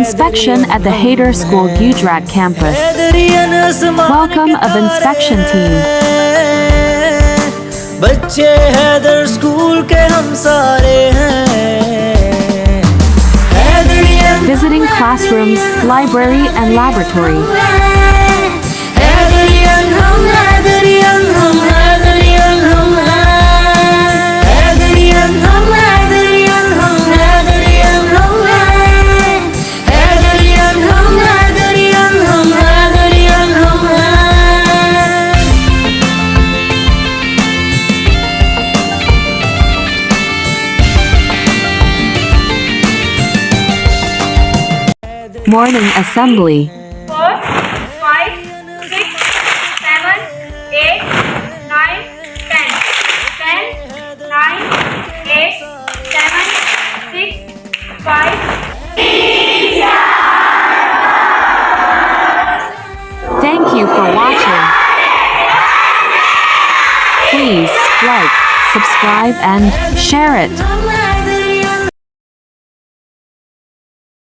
Inspection at the Haider School Gujrat campus. Welcome of inspection team. बच्चे Haider school के हम सारे हैं Haidrian Visiting classrooms, library and laboratory. Haidrian हम Haidrian हम Haidrian हम Haidrian हम Haidrian हम Haidrian हम Haidrian हम Haidrian हम Haidrian हम Morning assembly. 4, 5, 6, 7, 8, 9, 10. 10, 9, 8, 7, 6, 5. Thank you for watching. Please like, subscribe and share it.